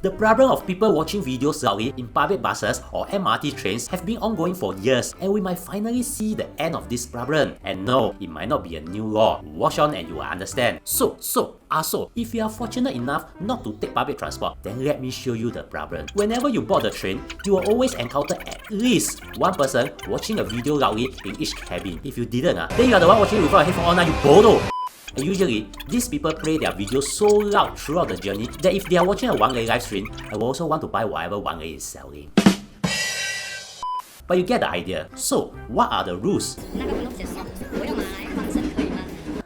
The problem of people watching videos loudly in public buses or MRT trains have been ongoing for years, and we might finally see the end of this problem. And no, it might not be a new law. Watch on and you will understand. So, if you are fortunate enough not to take public transport, then let me show you the problem. Whenever you board the train, you will always encounter at least one person watching a video loudly in each cabin. If you didn't, then you are the one watching without a headphone on, you bodo! And usually, these people play their videos so loud throughout the journey that if they are watching a one-way live stream, I will also want to buy whatever one-way is selling. But you get the idea. So, what are the rules?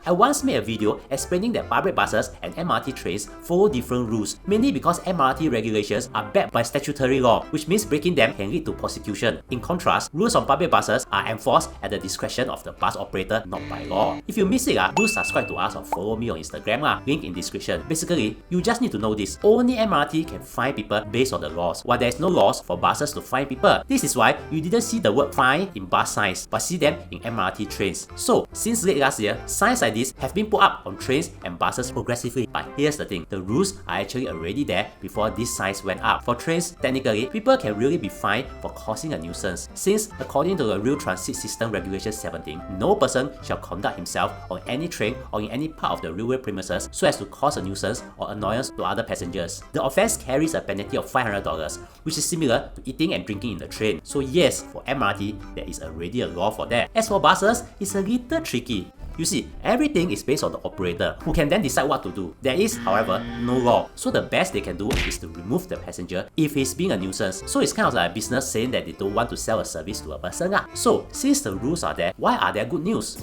I once made a video explaining that public buses and MRT trains follow different rules, mainly because MRT regulations are backed by statutory law, which means breaking them can lead to prosecution. In contrast, rules on public buses are enforced at the discretion of the bus operator, not by law. If you miss it, do subscribe to us or follow me on Instagram, link in description. Basically, you just need to know this. Only MRT can fine people based on the laws, while there is no laws for buses to fine people. This is why you didn't see the word fine in bus signs, but see them in MRT trains. So, since late last year, signs like this have been put up on trains and buses progressively. But here's the thing, the rules are actually already there before these signs went up. For trains, technically, people can really be fined for causing a nuisance, since according to the Rail Transit System Regulation 17, no person shall conduct himself on any train or in any part of the railway premises so as to cause a nuisance or annoyance to other passengers. The offence carries a penalty of $500, which is similar to eating and drinking in the train. So yes, for MRT, there is already a law for that. As for buses, it's a little tricky. You see, everything is based on the operator, who can then decide what to do. There is, however, no law. So the best they can do is to remove the passenger if he's being a nuisance. So it's kind of like a business saying that they don't want to sell a service to a person. So, since the rules are there, why are there good news?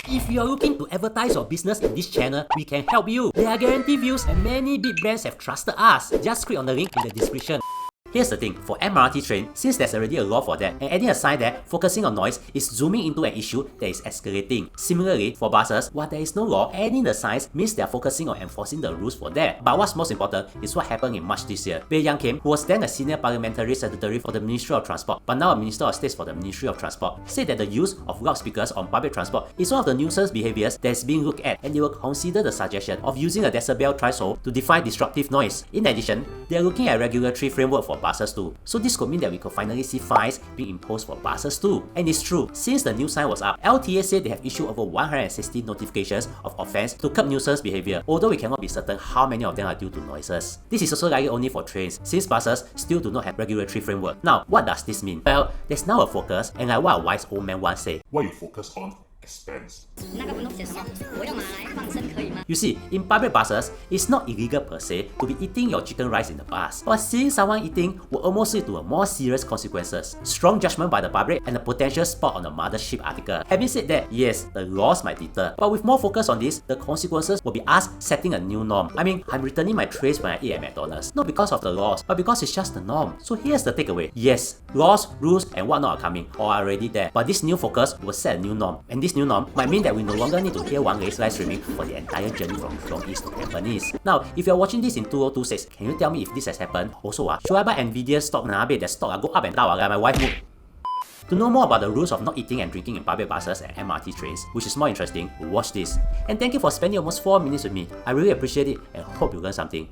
If you are looking to advertise your business in this channel, we can help you. There are guaranteed views and many big brands have trusted us. Just click on the link in the description. Here's the thing, for MRT train, since there's already a law for that, and adding a sign there focusing on noise is zooming into an issue that is escalating. Similarly, for buses, while there is no law, adding the signs means they're focusing on enforcing the rules for that. But what's most important is what happened in March this year. Baey Yam Keng, who was then a senior parliamentary secretary for the Ministry of Transport, but now a Minister of State for the Ministry of Transport, said that the use of loudspeakers on public transport is one of the nuisance behaviours that's being looked at, and they will consider the suggestion of using a decibel threshold to define disruptive noise. In addition, they're looking at a regulatory framework for buses too. So this could mean that we could finally see fines being imposed for buses too. And it's true, since the new sign was up, LTA said they have issued over 160 notifications of offence to curb nuisance behaviour, although we cannot be certain how many of them are due to noises. This is also likely only for trains, since buses still do not have regulatory framework. Now, what does this mean? Well, there's now a focus, and like what a wise old man once said, what you focus on? Expense. You see, in public buses, it's not illegal per se to be eating your chicken rice in the bus, but seeing someone eating will almost lead to a more serious consequences. Strong judgment by the public and a potential spot on the mothership article. Having said that, yes, the laws might deter, but with more focus on this, the consequences will be us setting a new norm. I mean, I'm returning my trays when I eat at McDonald's, not because of the laws, but because it's just the norm. So here's the takeaway. Yes, laws, rules, and whatnot are coming, or are already there, but this new focus will set a new norm, and this new norm might mean that we no longer need to hear one-way live streaming for the entire journey from Jurong East to Tampines. Now, if you're watching this in 2026, can you tell me if this has happened? Also, should I buy Nvidia stock na? That stock go up and down like my wife mood. To know more about the rules of not eating and drinking in public buses and MRT trains, which is more interesting, watch this. And thank you for spending almost 4 minutes with me. I really appreciate it and hope you learned something.